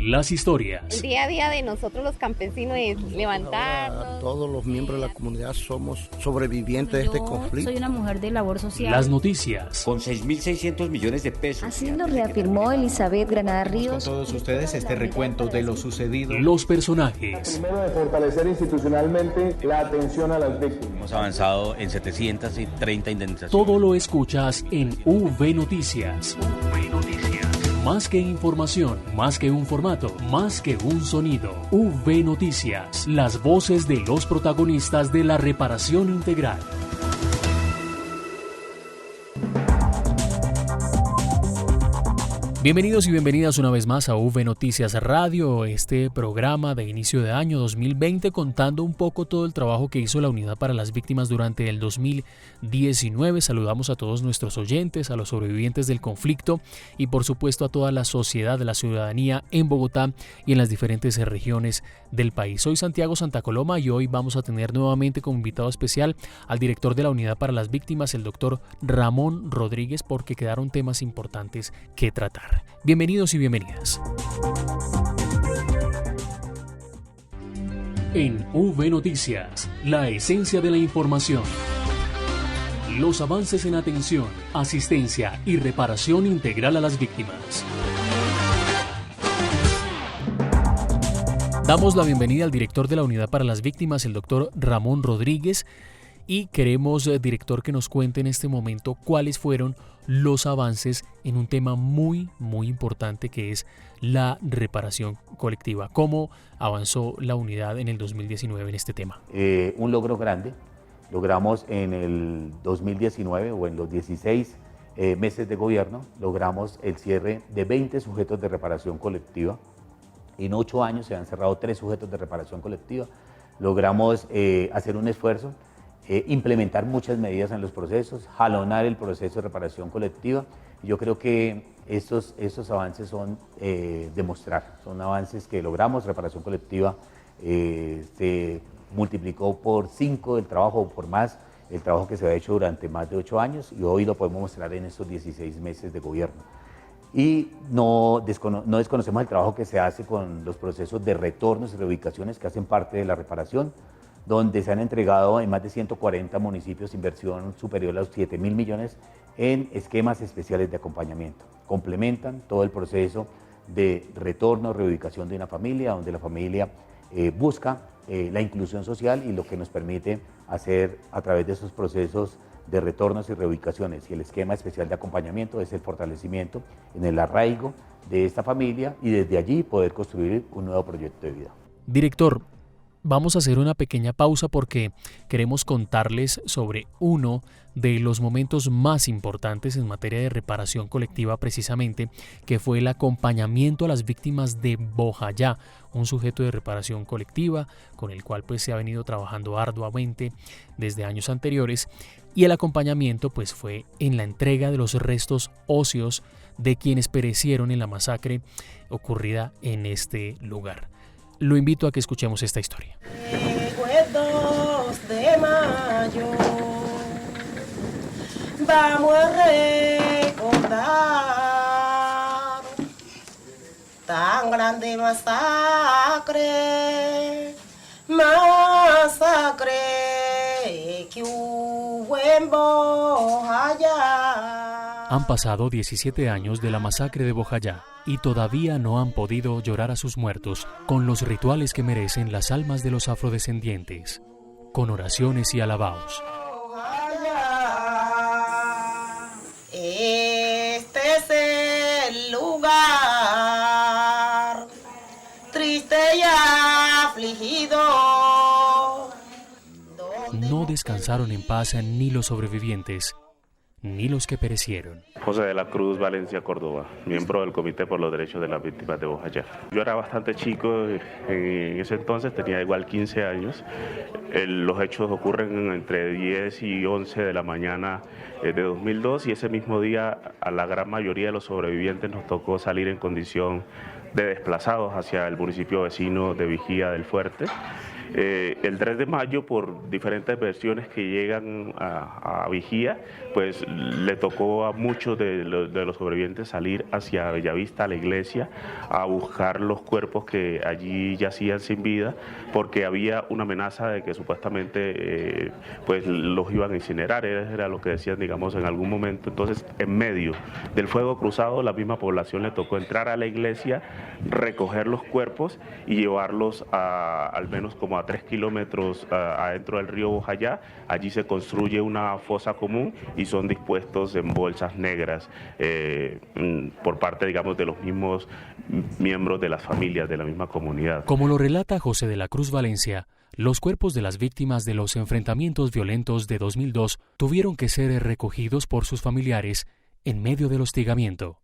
las historias. El día a día de nosotros los campesinos es levantarnos. Todos los miembros de la comunidad somos sobrevivientes de este conflicto. Soy una mujer de labor social. Las noticias. Con 6.600 millones de pesos. Así lo reafirmó Elizabeth Granada Ríos. Con todos ustedes este recuento de lo sucedido. Los personajes. Primero, de fortalecer institucionalmente la atención a las víctimas. Hemos avanzado en 730 indemnizaciones. Todo lo escuchas en V Noticias. Más que información, más que un formato, más que un sonido. V Noticias, las voces de los protagonistas de la reparación integral. Bienvenidos y bienvenidas una vez más a V Noticias Radio, este programa de inicio de año 2020 contando un poco todo el trabajo que hizo la Unidad para las Víctimas durante el 2019. Saludamos a todos nuestros oyentes, a los sobrevivientes del conflicto y por supuesto a toda la sociedad, la ciudadanía en Bogotá y en las diferentes regiones del país. Soy Santiago Santa Coloma y hoy vamos a tener nuevamente como invitado especial al director de la Unidad para las Víctimas, el doctor Ramón Rodríguez, porque quedaron temas importantes que tratar. Bienvenidos y bienvenidas. En V Noticias, la esencia de la información. Los avances en atención, asistencia y reparación integral a las víctimas. Damos la bienvenida al director de la Unidad para las Víctimas, el doctor Ramón Rodríguez, y queremos, director, que nos cuente en este momento cuáles fueron los avances en un tema muy importante que es la reparación colectiva. ¿Cómo avanzó la unidad en el 2019 en este tema? Un logro grande. Logramos en el 2019 o en los 16 meses de gobierno, logramos el cierre de 20 sujetos de reparación colectiva. En 8 años se han cerrado 3 sujetos de reparación colectiva. Logramos hacer un esfuerzo, implementar muchas medidas en los procesos, jalonar el proceso de reparación colectiva. Yo creo que estos avances son son avances que logramos. Reparación colectiva se multiplicó por 5 el trabajo, o por más, el trabajo que se ha hecho durante más de 8 años y hoy lo podemos mostrar en estos 16 meses de gobierno. Y no desconocemos el trabajo que se hace con los procesos de retornos y reubicaciones que hacen parte de la reparación, donde se han entregado en más de 140 municipios inversión superior a los 7.000 millones en esquemas especiales de acompañamiento. Complementan todo el proceso de retorno, reubicación de una familia, donde la familia busca la inclusión social y lo que nos permite hacer a través de esos procesos de retornos y reubicaciones y el esquema especial de acompañamiento es el fortalecimiento en el arraigo de esta familia y desde allí poder construir un nuevo proyecto de vida. Director, vamos a hacer una pequeña pausa porque queremos contarles sobre uno de los momentos más importantes en materia de reparación colectiva precisamente, que fue el acompañamiento a las víctimas de Bojayá, un sujeto de reparación colectiva con el cual pues se ha venido trabajando arduamente desde años anteriores, y el acompañamiento pues fue en la entrega de los restos óseos de quienes perecieron en la masacre ocurrida en este lugar. Lo invito a que escuchemos esta historia. El 2 de mayo vamos a recordar tan grande masacre que hubo en Bojayá. Han pasado 17 años de la masacre de Bojayá y todavía no han podido llorar a sus muertos con los rituales que merecen las almas de los afrodescendientes, con oraciones y alabaos. Este es el lugar triste y afligido. No descansaron en paz ni los sobrevivientes, ni los que perecieron. José de la Cruz Valencia Córdoba, miembro del Comité por los Derechos de las Víctimas de Bojayá. Yo era bastante chico, en ese entonces tenía igual 15 años. Los hechos ocurren entre 10 y 11 de la mañana de 2002 y ese mismo día a la gran mayoría de los sobrevivientes nos tocó salir en condición de desplazados hacia el municipio vecino de Vigía del Fuerte. El 3 de mayo, por diferentes versiones que llegan a Vigía, pues le tocó a muchos de los sobrevivientes salir hacia Bellavista, a la iglesia, a buscar los cuerpos que allí yacían sin vida, porque había una amenaza de que supuestamente pues los iban a incinerar, era lo que decían, digamos, en algún momento. Entonces, en medio del fuego cruzado, la misma población le tocó entrar a la iglesia, recoger los cuerpos y llevarlos al menos como a 3 kilómetros adentro del río Bojayá. Allí se construye una fosa común y son dispuestos en bolsas negras por parte, digamos, de los mismos miembros de las familias de la misma comunidad. Como lo relata José de la Cruz Valencia, los cuerpos de las víctimas de los enfrentamientos violentos de 2002 tuvieron que ser recogidos por sus familiares en medio del hostigamiento.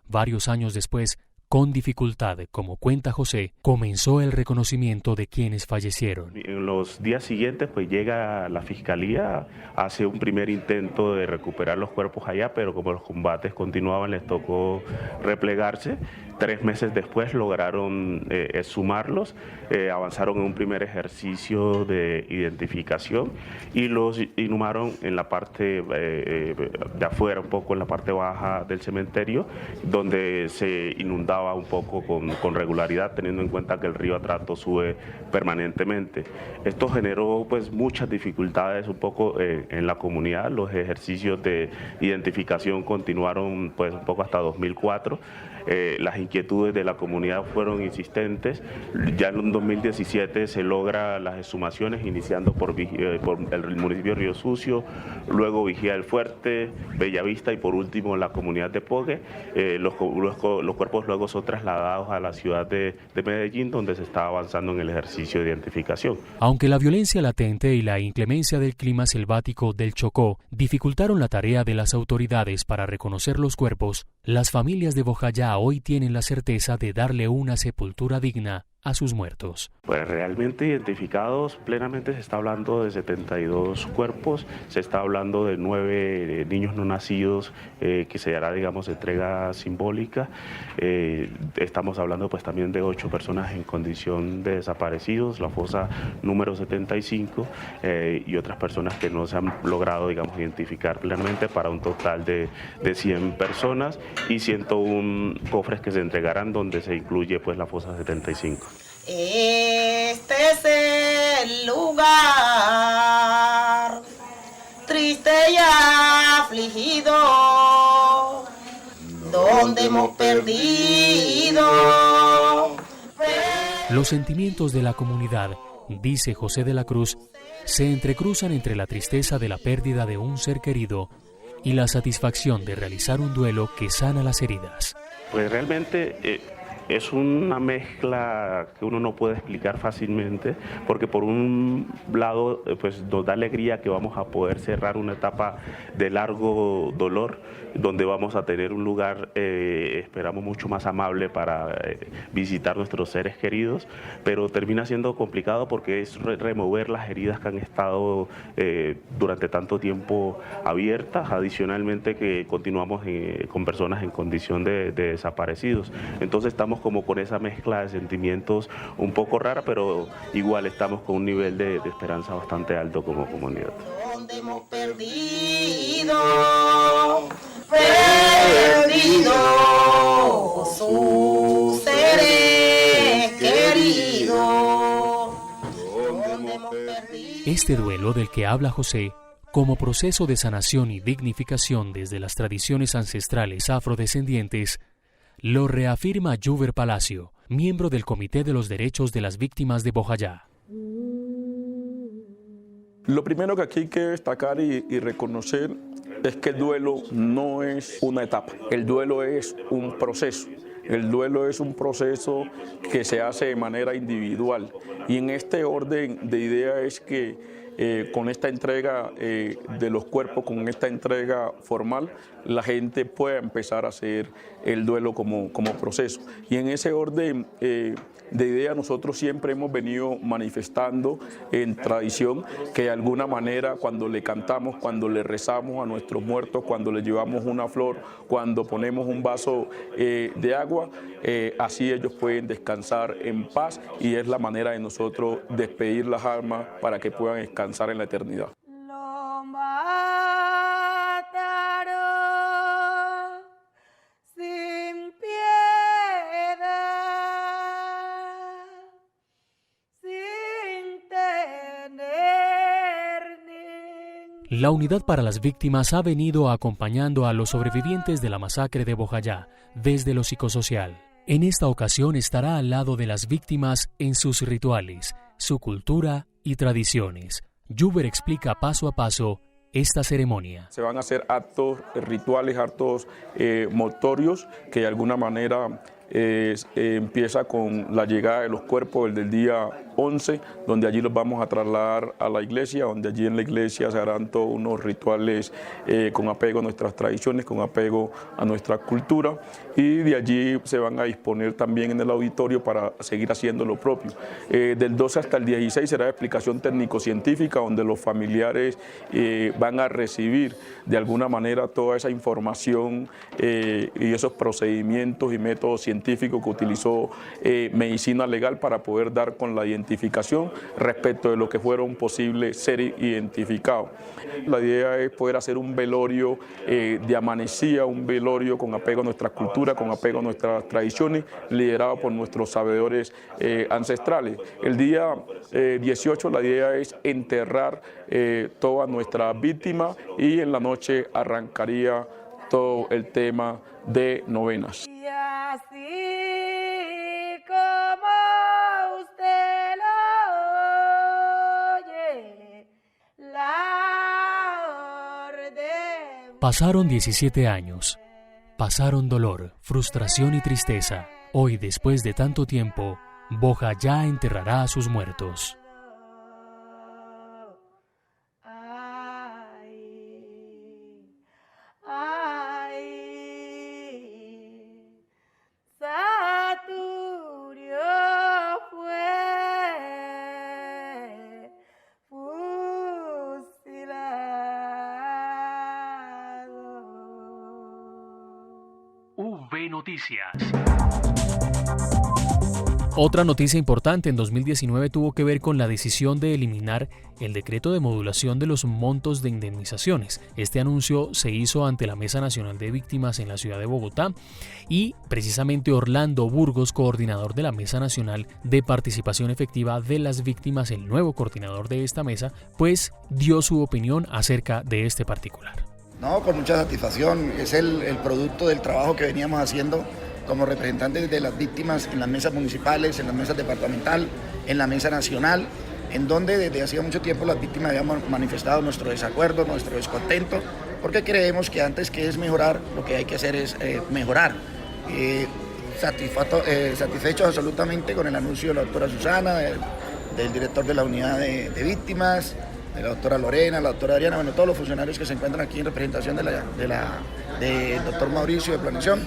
Varios años después, con dificultad, como cuenta José, comenzó el reconocimiento de quienes fallecieron. En los días siguientes, pues llega la fiscalía, hace un primer intento de recuperar los cuerpos allá, pero como los combates continuaban, les tocó replegarse. 3 meses después lograron exhumarlos, avanzaron en un primer ejercicio de identificación y los inhumaron en la parte de afuera, un poco en la parte baja del cementerio, donde se inundaba un poco con regularidad, teniendo en cuenta que el río Atrato sube permanentemente. Esto generó pues muchas dificultades un poco en la comunidad. Los ejercicios de identificación continuaron pues un poco hasta 2004. Las inquietudes de la comunidad fueron insistentes. Ya en 2017 se logra las exhumaciones, iniciando por el municipio de Río Sucio, luego Vigía del Fuerte, Bellavista y por último la comunidad de Pogue. Los cuerpos luego son trasladados a la ciudad de Medellín, donde se está avanzando en el ejercicio de identificación. Aunque la violencia latente y la inclemencia del clima selvático del Chocó dificultaron la tarea de las autoridades para reconocer los cuerpos, las familias de Bojayá hoy tienen la certeza de darle una sepultura digna a sus muertos. Pues realmente identificados plenamente se está hablando de 72 cuerpos, se está hablando de 9 niños no nacidos que se hará, digamos, entrega simbólica. Estamos hablando pues también de 8 personas en condición de desaparecidos, la fosa número 75, y otras personas que no se han logrado, digamos, identificar plenamente, para un total de 100 personas y 101 cofres que se entregarán, donde se incluye pues la fosa 75. Este es el lugar triste y afligido donde hemos perdido. Los sentimientos de la comunidad, dice José de la Cruz, se entrecruzan entre la tristeza de la pérdida de un ser querido y la satisfacción de realizar un duelo que sana las heridas. Pues realmente es una mezcla que uno no puede explicar fácilmente, porque por un lado pues nos da alegría que vamos a poder cerrar una etapa de largo dolor, donde vamos a tener un lugar, esperamos, mucho más amable para visitar nuestros seres queridos, pero termina siendo complicado porque es remover las heridas que han estado durante tanto tiempo abiertas, adicionalmente que continuamos con personas en condición de desaparecidos. Entonces estamos como con esa mezcla de sentimientos un poco rara, pero igual estamos con un nivel de esperanza bastante alto como comunidad. Donde hemos perdido sus seres queridos. Este duelo del que habla José, como proceso de sanación y dignificación desde las tradiciones ancestrales afrodescendientes, lo reafirma Juber Palacio, miembro del Comité de los Derechos de las Víctimas de Bojayá. Lo primero que aquí hay que destacar y reconocer es que el duelo no es una etapa, el duelo es un proceso. El duelo es un proceso que se hace de manera individual y en este orden de ideas es que con esta entrega de los cuerpos, con esta entrega formal, la gente pueda empezar a hacer el duelo como proceso. Y en ese orden de ideas nosotros siempre hemos venido manifestando en tradición que de alguna manera cuando le cantamos, cuando le rezamos a nuestros muertos, cuando le llevamos una flor, cuando ponemos un vaso de agua, así ellos pueden descansar en paz y es la manera de nosotros despedir las almas para que puedan descansar en la eternidad. La Unidad para las Víctimas ha venido acompañando a los sobrevivientes de la masacre de Bojayá desde lo psicosocial. En esta ocasión estará al lado de las víctimas en sus rituales, su cultura y tradiciones. Juber explica paso a paso esta ceremonia. Se van a hacer actos rituales, actos mortorios que de alguna manera empieza con la llegada de los cuerpos del día 11, donde allí los vamos a trasladar a la iglesia, donde allí en la iglesia se harán todos unos rituales con apego a nuestras tradiciones, con apego a nuestra cultura, y de allí se van a disponer también en el auditorio para seguir haciendo lo propio. Del 12 hasta el 16 será explicación técnico-científica, donde los familiares van a recibir de alguna manera toda esa información y esos procedimientos y métodos científicos que utilizó medicina legal para poder dar con la identificación respecto de lo que fueron posibles ser identificados. La idea es poder hacer un velorio de amanecía, un velorio con apego a nuestra cultura, con apego a nuestras tradiciones, liderado por nuestros sabedores ancestrales. El día 18 la idea es enterrar todas nuestras víctimas y en la noche arrancaría todo el tema de novenas. Y así como usted lo oye, la orden. Pasaron 17 años. Pasaron dolor, frustración y tristeza. Hoy, después de tanto tiempo, Bojayá enterrará a sus muertos. Noticias. Otra noticia importante en 2019 tuvo que ver con la decisión de eliminar el decreto de modulación de los montos de indemnizaciones. Este anuncio se hizo ante la Mesa Nacional de Víctimas en la ciudad de Bogotá y precisamente Orlando Burgos, coordinador de la Mesa Nacional de Participación Efectiva de las Víctimas, el nuevo coordinador de esta mesa, pues dio su opinión acerca de este particular. No, con mucha satisfacción. Es el producto del trabajo que veníamos haciendo como representantes de las víctimas en las mesas municipales, en las mesas departamentales, en la mesa nacional, en donde desde hacía mucho tiempo las víctimas habíamos manifestado nuestro desacuerdo, nuestro descontento, porque creemos que antes que es mejorar, lo que hay que hacer es mejorar. Satisfechos absolutamente con el anuncio de la doctora Susana, del director de la unidad de víctimas, de la doctora Lorena, la doctora Adriana, bueno, todos los funcionarios que se encuentran aquí en representación del doctor Mauricio de Planeación,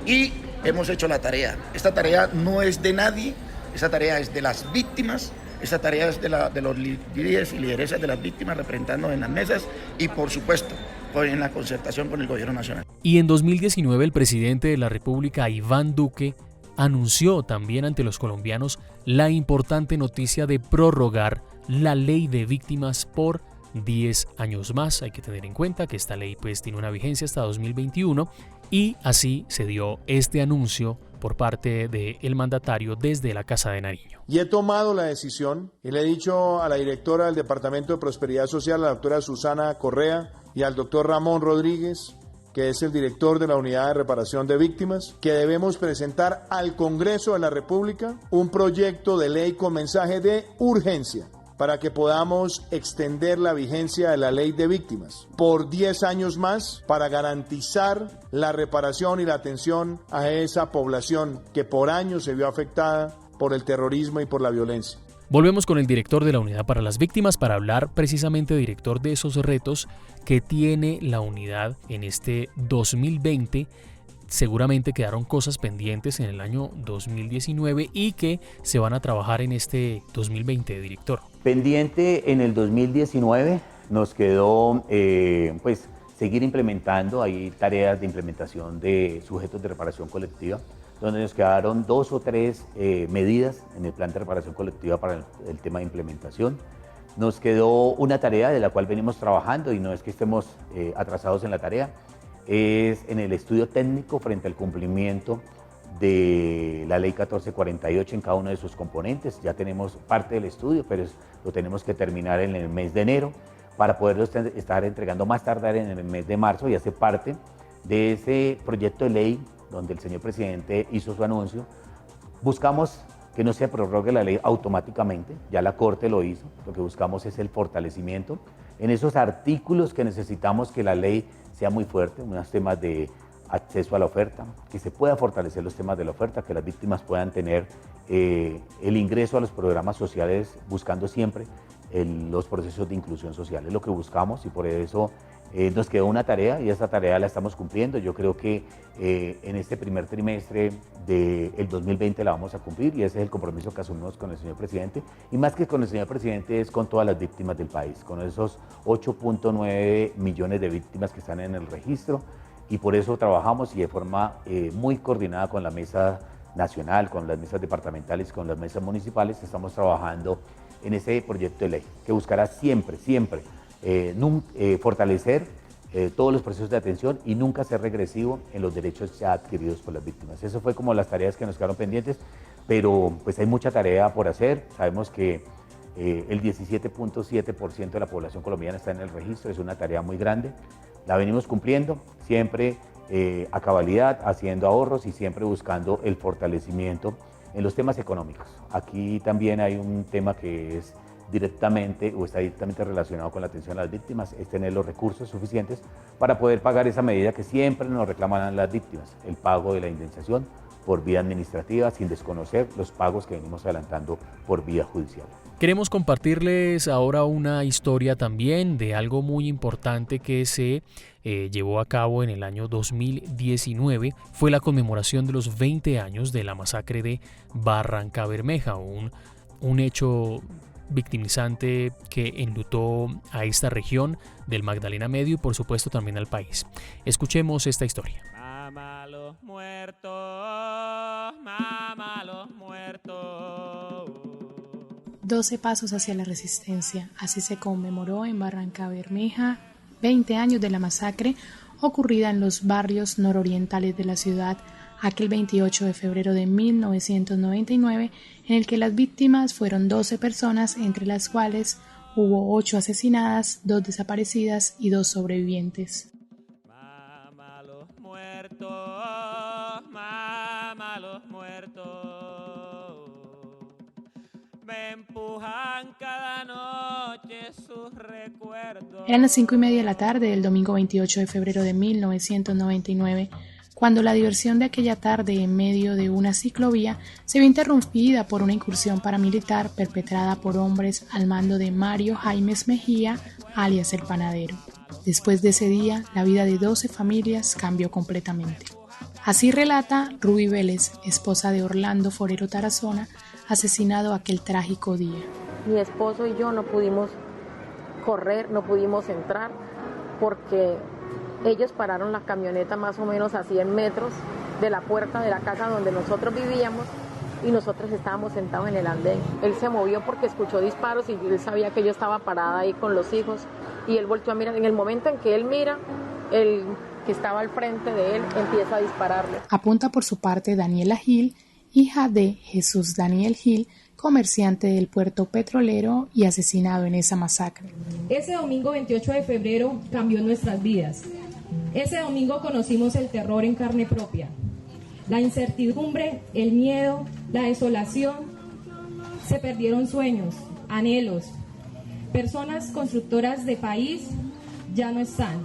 y hemos hecho la tarea. Esta tarea no es de nadie, esta tarea es de las víctimas, esta tarea es de los líderes y lideresas de las víctimas representando en las mesas y por supuesto en la concertación con el gobierno nacional. Y en 2019 el presidente de la República, Iván Duque, anunció también ante los colombianos la importante noticia de prorrogar la ley de víctimas por 10 años más. Hay que tener en cuenta que esta ley pues tiene una vigencia hasta 2021 y así se dio este anuncio por parte del mandatario desde la Casa de Nariño. Y he tomado la decisión y le he dicho a la directora del Departamento de Prosperidad Social, la doctora Susana Correa, y al doctor Ramón Rodríguez, que es el director de la Unidad de Reparación de Víctimas, que debemos presentar al Congreso de la República un proyecto de ley con mensaje de urgencia para que podamos extender la vigencia de la ley de víctimas por 10 años más para garantizar la reparación y la atención a esa población que por años se vio afectada por el terrorismo y por la violencia. Volvemos con el director de la Unidad para las Víctimas para hablar precisamente, director, de esos retos que tiene la unidad en este 2020. Seguramente quedaron cosas pendientes en el año 2019 y que se van a trabajar en este 2020, director. Pendiente en el 2019 nos quedó pues seguir implementando, hay tareas de implementación de sujetos de reparación colectiva, donde nos quedaron 2 o 3 medidas en el plan de reparación colectiva para el tema de implementación. Nos quedó una tarea de la cual venimos trabajando y no es que estemos atrasados en la tarea, es en el estudio técnico frente al cumplimiento de la ley 1448 en cada uno de sus componentes. Ya tenemos parte del estudio, pero lo tenemos que terminar en el mes de enero para poderlo estar entregando más tardar en el mes de marzo, y hace parte de ese proyecto de ley donde el señor presidente hizo su anuncio. Buscamos que no se prorrogue la ley automáticamente, ya la Corte lo hizo, lo que buscamos es el fortalecimiento en esos artículos que necesitamos que la ley sea muy fuerte, unos temas de acceso a la oferta, que se pueda fortalecer los temas de la oferta, que las víctimas puedan tener el ingreso a los programas sociales, buscando siempre los procesos de inclusión social. Es lo que buscamos y por eso nos quedó una tarea y esta tarea la estamos cumpliendo. Yo creo que en este primer trimestre del 2020 la vamos a cumplir y ese es el compromiso que asumimos con el señor presidente, y más que con el señor presidente es con todas las víctimas del país, con esos 8.9 millones de víctimas que están en el registro, y por eso trabajamos y de forma muy coordinada con la mesa nacional, con las mesas departamentales, con las mesas municipales, estamos trabajando en ese proyecto de ley que buscará siempre fortalecer todos los procesos de atención y nunca ser regresivo en los derechos ya adquiridos por las víctimas. Eso fue como las tareas que nos quedaron pendientes, pero pues hay mucha tarea por hacer. Sabemos que el 17.7% de la población colombiana está en el registro, es una tarea muy grande. La venimos cumpliendo, siempre a cabalidad, haciendo ahorros y siempre buscando el fortalecimiento en los temas económicos. Aquí también hay un tema que es directamente o está directamente relacionado con la atención a las víctimas, es tener los recursos suficientes para poder pagar esa medida que siempre nos reclaman las víctimas, el pago de la indemnización por vía administrativa, sin desconocer los pagos que venimos adelantando por vía judicial. Queremos compartirles ahora una historia también de algo muy importante que se llevó a cabo en el año 2019. Fue la conmemoración de los 20 años de la masacre de Barrancabermeja, un hecho victimizante que enlutó a esta región del Magdalena Medio y por supuesto también al país. Escuchemos esta historia. Mamá los muertos, mamá los muertos. 12 pasos hacia la resistencia, así se conmemoró en Barrancabermeja 20 años de la masacre ocurrida en los barrios nororientales de la ciudad aquel 28 de febrero de 1999, en el que las víctimas fueron 12 personas, entre las cuales hubo 8 asesinadas, 2 desaparecidas y 2 sobrevivientes. Mamá los muertos, me empujan cada noche sus recuerdos. Eran las 5:30 de la tarde del domingo 28 de febrero de 1999, cuando la diversión de aquella tarde en medio de una ciclovía se vio interrumpida por una incursión paramilitar perpetrada por hombres al mando de Mario Jaimes Mejía, alias El Panadero. Después de ese día, la vida de 12 familias cambió completamente. Así relata Ruby Vélez, esposa de Orlando Forero Tarazona, asesinado aquel trágico día. Mi esposo y yo no pudimos correr, no pudimos entrar, porque ellos pararon la camioneta más o menos a 100 metros de la puerta de la casa donde nosotros vivíamos y nosotros estábamos sentados en el andén. Él se movió porque escuchó disparos y él sabía que yo estaba parada ahí con los hijos y él volteó a mirar. En el momento en que él mira, el que estaba al frente de él empieza a dispararle. Apunta por su parte Daniela Gil, hija de Jesús Daniel Gil, comerciante del puerto petrolero y asesinado en esa masacre. Ese domingo 28 de febrero cambió nuestras vidas. Ese domingo conocimos el terror en carne propia, la incertidumbre, el miedo, la desolación. Se perdieron sueños, anhelos. Personas constructoras de país ya no están.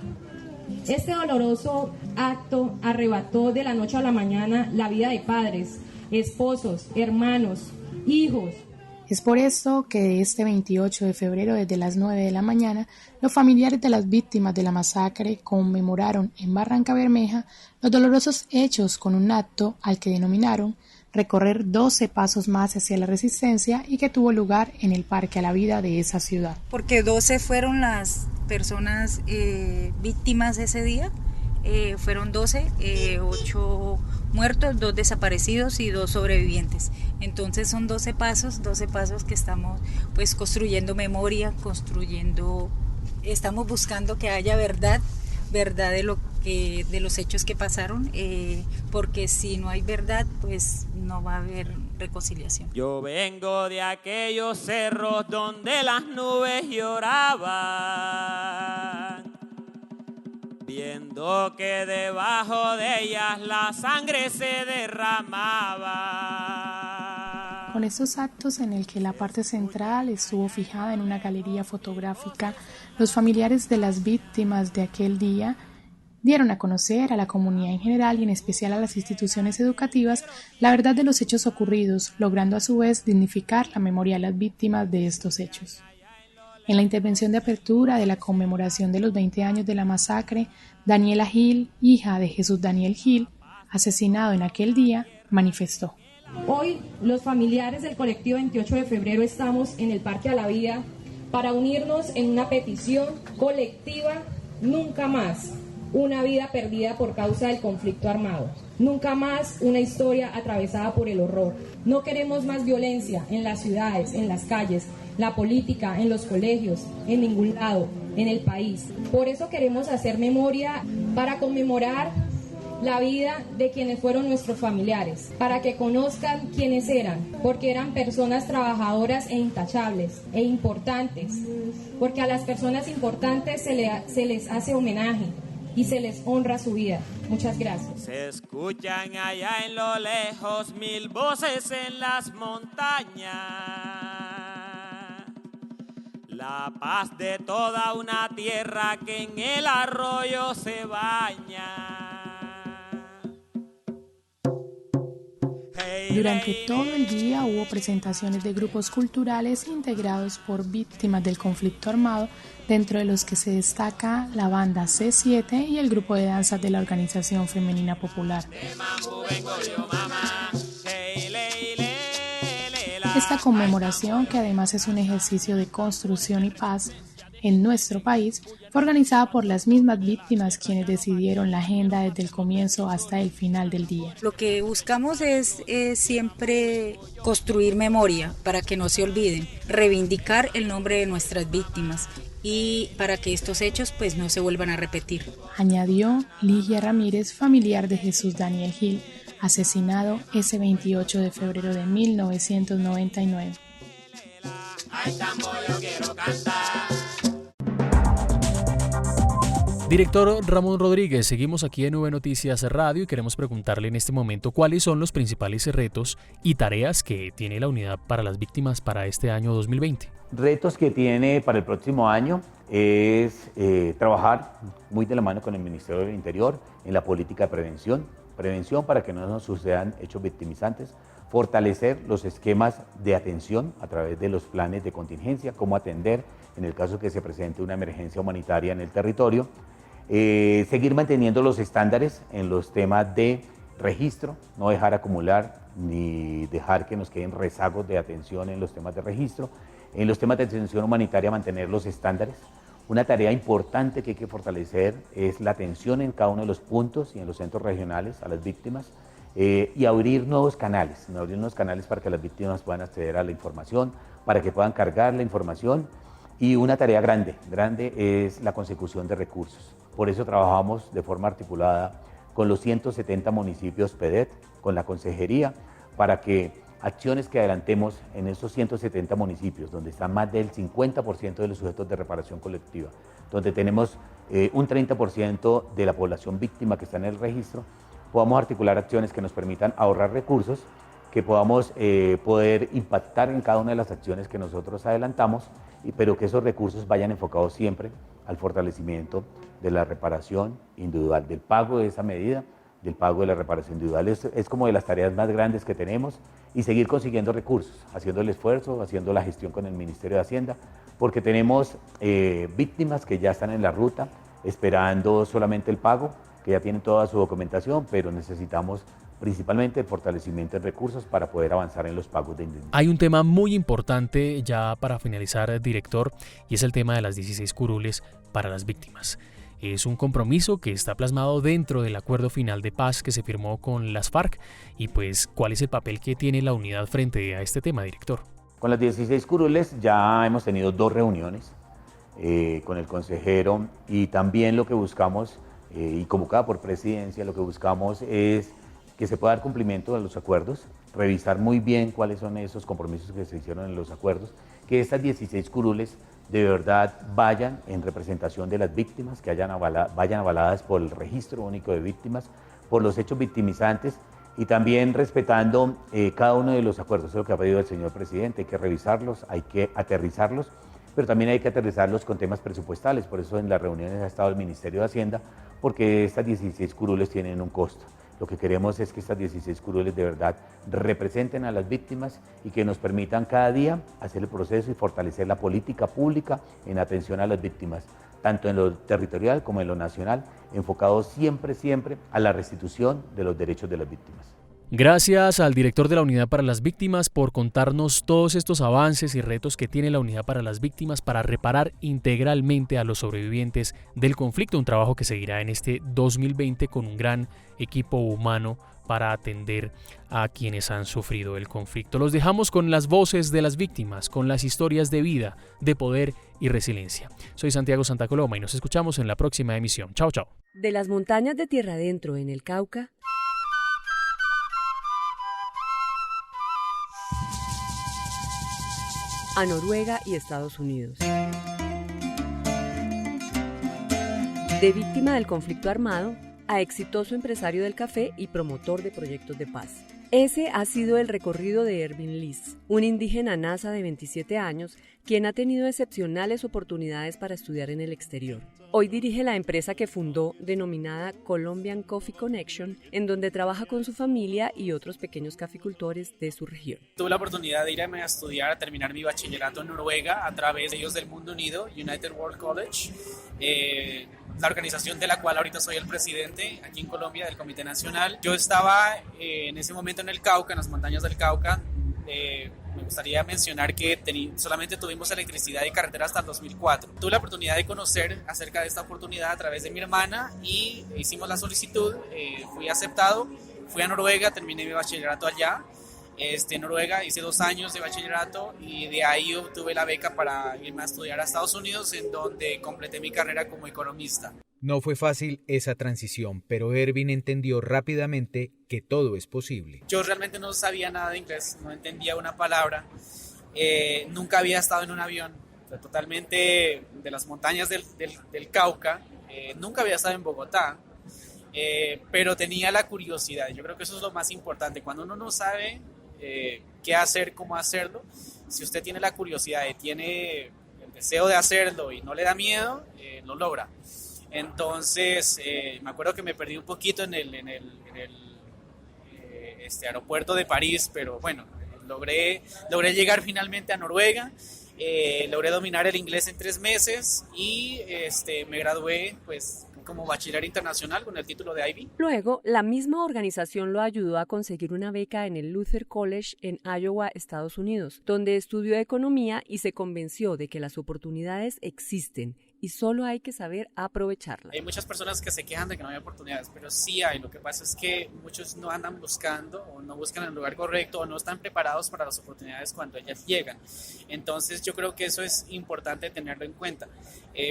Este doloroso acto arrebató de la noche a la mañana la vida de padres, esposos, hermanos, hijos, Es por esto que este 28 de febrero, desde las 9 de la mañana, los familiares de las víctimas de la masacre conmemoraron en Barranca Bermeja los dolorosos hechos con un acto al que denominaron recorrer 12 pasos más hacia la resistencia y que tuvo lugar en el Parque a la Vida de esa ciudad. Porque 12 fueron las personas víctimas ese día, fueron 12, 8 muertos, 2 desaparecidos y 2 sobrevivientes. Entonces son 12 pasos que estamos pues construyendo memoria, estamos buscando que haya verdad de los hechos que pasaron, porque si no hay verdad, pues no va a haber reconciliación. Yo vengo de aquellos cerros donde las nubes lloraban, viendo que debajo de ellas la sangre se derramaba. Con estos actos en el que la parte central estuvo fijada en una galería fotográfica, los familiares de las víctimas de aquel día dieron a conocer a la comunidad en general y en especial a las instituciones educativas la verdad de los hechos ocurridos, logrando a su vez dignificar la memoria de las víctimas de estos hechos. En la intervención de apertura de la conmemoración de los 20 años de la masacre, Daniela Gil, hija de Jesús Daniel Gil, asesinado en aquel día, manifestó: Hoy, los familiares del colectivo 28 de febrero estamos en el Parque a la Vida para unirnos en una petición colectiva: nunca más una vida perdida por causa del conflicto armado, nunca más una historia atravesada por el horror. No queremos más violencia en las ciudades, en las calles, la política, en los colegios, en ningún lado, en el país. Por eso queremos hacer memoria para conmemorar la vida de quienes fueron nuestros familiares, para que conozcan quiénes eran, porque eran personas trabajadoras e intachables e importantes, porque a las personas importantes se les hace homenaje y se les honra su vida. Muchas gracias. Se escuchan allá en lo lejos 1000 voces en las montañas, la paz de toda una tierra que en el arroyo se baña. Durante todo el día hubo presentaciones de grupos culturales integrados por víctimas del conflicto armado, dentro de los que se destaca la banda C7 y el grupo de danzas de la Organización Femenina Popular. Esta conmemoración, que además es un ejercicio de construcción y paz en nuestro país, fue organizada por las mismas víctimas, quienes decidieron la agenda desde el comienzo hasta el final del día. Lo que buscamos es siempre construir memoria para que no se olviden, reivindicar el nombre de nuestras víctimas y para que estos hechos pues no se vuelvan a repetir. Añadió Ligia Ramírez, familiar de Jesús Daniel Gil, asesinado ese 28 de febrero de 1999. Director Ramón Rodríguez, seguimos aquí en V Noticias Radio y queremos preguntarle en este momento cuáles son los principales retos y tareas que tiene la unidad para las víctimas para este año 2020. Retos que tiene para el próximo año es trabajar muy de la mano con el Ministerio del Interior en la política de prevención para que no nos sucedan hechos victimizantes, fortalecer los esquemas de atención a través de los planes de contingencia, cómo atender en el caso que se presente una emergencia humanitaria en el territorio, seguir manteniendo los estándares en los temas de registro, no dejar acumular ni dejar que nos queden rezagos de atención en los temas de registro. En los temas de atención humanitaria, mantener los estándares. Una tarea importante que hay que fortalecer es la atención en cada uno de los puntos y en los centros regionales a las víctimas y abrir nuevos canales para que las víctimas puedan acceder a la información, para que puedan cargar la información. Y una tarea grande es la consecución de recursos. Por eso trabajamos de forma articulada con los 170 municipios PEDET, con la consejería, para que acciones que adelantemos en esos 170 municipios, donde están más del 50% de los sujetos de reparación colectiva, donde tenemos un 30% de la población víctima que está en el registro, podamos articular acciones que nos permitan ahorrar recursos, que podamos poder impactar en cada una de las acciones que nosotros adelantamos, pero que esos recursos vayan enfocados siempre al fortalecimiento de la reparación individual, del pago de esa medida del pago de la reparación individual. Es como de las tareas más grandes que tenemos, y seguir consiguiendo recursos, haciendo el esfuerzo, haciendo la gestión con el Ministerio de Hacienda, porque tenemos víctimas que ya están en la ruta esperando solamente el pago, que ya tienen toda su documentación, pero necesitamos principalmente el fortalecimiento de recursos para poder avanzar en los pagos de indemnización. Hay un tema muy importante ya para finalizar, director, y es el tema de las 16 curules para las víctimas. Es un compromiso que está plasmado dentro del acuerdo final de paz que se firmó con las FARC, y pues, ¿cuál es el papel que tiene la unidad frente a este tema, director? Con las 16 curules ya hemos tenido 2 reuniones con el consejero, y también lo que buscamos, y convocada por presidencia, lo que buscamos es que se pueda dar cumplimiento a los acuerdos, revisar muy bien cuáles son esos compromisos que se hicieron en los acuerdos, que estas 16 curules de verdad vayan en representación de las víctimas, que vayan avaladas por el Registro Único de Víctimas, por los hechos victimizantes, y también respetando cada uno de los acuerdos. Eso es lo que ha pedido el señor presidente: hay que revisarlos, hay que aterrizarlos, pero también hay que aterrizarlos con temas presupuestales. Por eso en las reuniones ha estado el Ministerio de Hacienda, porque estas 16 curules tienen un costo. Lo que queremos es que estas 16 curules de verdad representen a las víctimas y que nos permitan cada día hacer el proceso y fortalecer la política pública en atención a las víctimas, tanto en lo territorial como en lo nacional, enfocado siempre a la restitución de los derechos de las víctimas. Gracias al director de la Unidad para las Víctimas por contarnos todos estos avances y retos que tiene la Unidad para las Víctimas para reparar integralmente a los sobrevivientes del conflicto, un trabajo que seguirá en este 2020 con un gran equipo humano para atender a quienes han sufrido el conflicto. Los dejamos con las voces de las víctimas, con las historias de vida, de poder y resiliencia. Soy Santiago Santa Coloma y nos escuchamos en la próxima emisión. Chao, chao. De las montañas de Tierra Adentro en el Cauca a Noruega y Estados Unidos. De víctima del conflicto armado a exitoso empresario del café y promotor de proyectos de paz. Ese ha sido el recorrido de Ervin Liz, un indígena nasa de 27 años, quien ha tenido excepcionales oportunidades para estudiar en el exterior. Hoy dirige la empresa que fundó, denominada Colombian Coffee Connection, en donde trabaja con su familia y otros pequeños caficultores de su región. Tuve la oportunidad de irme a estudiar, a terminar mi bachillerato en Noruega a través de ellos del Mundo Unido, United World College, la organización de la cual ahorita soy el presidente aquí en Colombia del Comité Nacional. Yo estaba en ese momento en el Cauca, en las montañas del Cauca. Me gustaría mencionar que solamente tuvimos electricidad y carretera hasta el 2004. Tuve la oportunidad de conocer acerca de esta oportunidad a través de mi hermana y hicimos la solicitud, fui aceptado, fui a Noruega, terminé mi bachillerato allá. En Noruega hice 2 años de bachillerato y de ahí obtuve la beca para irme a estudiar a Estados Unidos, en donde completé mi carrera como economista. No fue fácil esa transición, pero Ervin entendió rápidamente que todo es posible. Yo realmente no sabía nada de inglés, no entendía una palabra, nunca había estado en un avión, totalmente de las montañas del Cauca, nunca había estado en Bogotá, pero tenía la curiosidad. Yo creo que eso es lo más importante, cuando uno no sabe qué hacer, cómo hacerlo, si usted tiene la curiosidad y tiene el deseo de hacerlo y no le da miedo, lo logra. Entonces, me acuerdo que me perdí un poquito en el aeropuerto de París, pero bueno, logré llegar finalmente a Noruega, logré dominar el inglés en 3 meses y me gradué pues como bachiller internacional con el título de Ivy. Luego, la misma organización lo ayudó a conseguir una beca en el Luther College en Iowa, Estados Unidos, donde estudió economía y se convenció de que las oportunidades existen y solo hay que saber aprovecharlas. Hay muchas personas que se quejan de que no hay oportunidades, pero sí hay. Lo que pasa es que muchos no andan buscando o no buscan el lugar correcto o no están preparados para las oportunidades cuando ellas llegan. Entonces yo creo que eso es importante tenerlo en cuenta.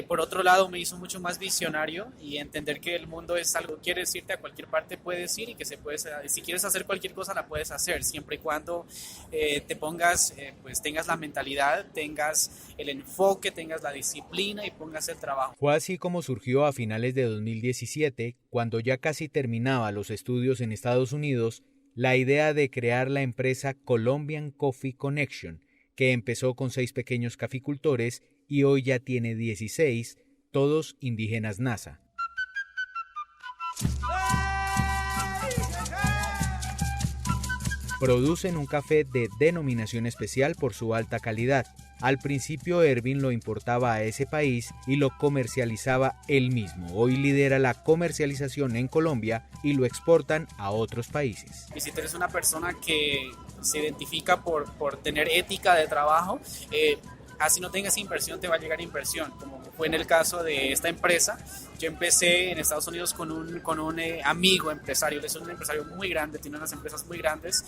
Por otro lado, me hizo mucho más visionario y entender que el mundo es algo, quieres irte a cualquier parte, puedes ir y que se puede, si quieres hacer cualquier cosa la puedes hacer, siempre y cuando te pongas, pues tengas la mentalidad, tengas el enfoque, tengas la disciplina y pongas el trabajo. Fue así como surgió a finales de 2017, cuando ya casi terminaba los estudios en Estados Unidos, la idea de crear la empresa Colombian Coffee Connection, que empezó con 6 pequeños caficultores y hoy ya tiene 16, todos indígenas nasa. Producen un café de denominación especial por su alta calidad. Al principio Ervin lo importaba a ese país y lo comercializaba él mismo. Hoy lidera la comercialización en Colombia y lo exportan a otros países. Y si tú eres una persona que se identifica por tener ética de trabajo, así no tengas inversión, te va a llegar inversión, como fue en el caso de esta empresa. Yo empecé en Estados Unidos con un amigo empresario, él es un empresario muy grande, tiene unas empresas muy grandes,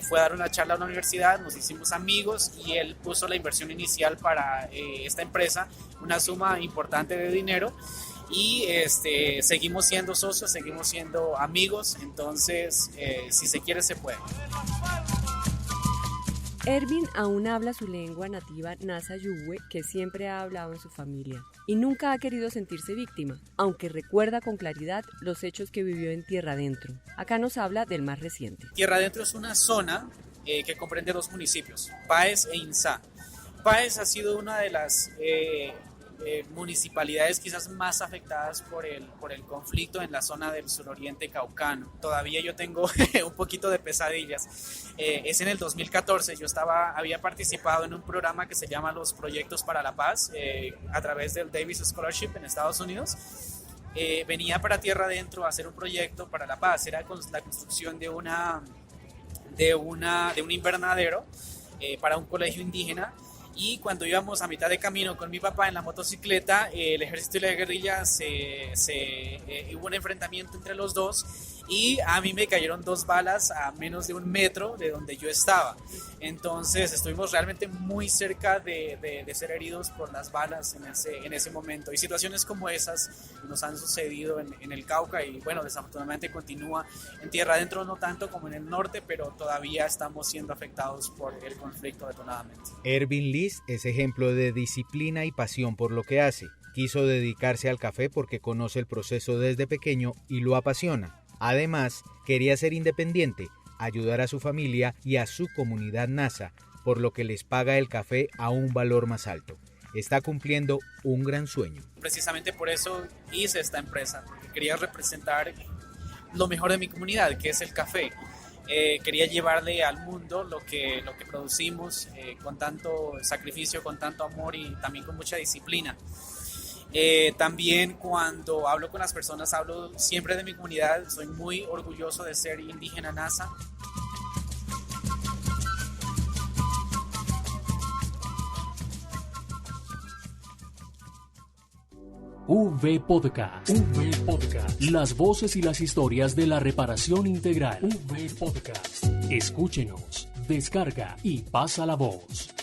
fue a dar una charla a una universidad, nos hicimos amigos y él puso la inversión inicial para esta empresa, una suma importante de dinero, y seguimos siendo socios, seguimos siendo amigos, entonces si se quiere se puede. Ervin aún habla su lengua nativa Nasa Yuwe, que siempre ha hablado en su familia, y nunca ha querido sentirse víctima, aunque recuerda con claridad los hechos que vivió en Tierra Adentro. Acá nos habla del más reciente. Tierra Adentro es una zona que comprende 2 municipios, Páez e Insá. Páez ha sido una de las municipalidades quizás más afectadas por el conflicto en la zona del suroriente caucano. Todavía yo tengo un poquito de pesadillas. Es en el 2014, yo había participado en un programa que se llama Los Proyectos para la Paz a través del Davis Scholarship en Estados Unidos. Venía para Tierra Adentro a hacer un proyecto para la paz. Era la construcción de un invernadero para un colegio indígena. Y cuando íbamos a mitad de camino con mi papá en la motocicleta, el ejército y la guerrilla hubo un enfrentamiento entre los dos y a mí me cayeron 2 balas a menos de 1 metro de donde yo estaba. Entonces estuvimos realmente muy cerca de ser heridos por las balas en ese momento. Y situaciones como esas nos han sucedido en el Cauca y bueno, desafortunadamente continúa en Tierra Adentro, no tanto como en el norte, pero todavía estamos siendo afectados por el conflicto detonadamente. Ervin Liz es ejemplo de disciplina y pasión por lo que hace. Quiso dedicarse al café porque conoce el proceso desde pequeño y lo apasiona. Además, quería ser independiente, ayudar a su familia y a su comunidad Nasa, por lo que les paga el café a un valor más alto. Está cumpliendo un gran sueño. Precisamente por eso hice esta empresa, porque quería representar lo mejor de mi comunidad, que es el café. Quería llevarle al mundo lo que producimos con tanto sacrificio, con tanto amor y también con mucha disciplina. También cuando hablo con las personas hablo siempre de mi comunidad. Soy muy orgulloso de ser indígena Nasa. V Podcast. Las voces y las historias de la reparación integral. V Podcast. Escúchenos, descarga y pasa la voz.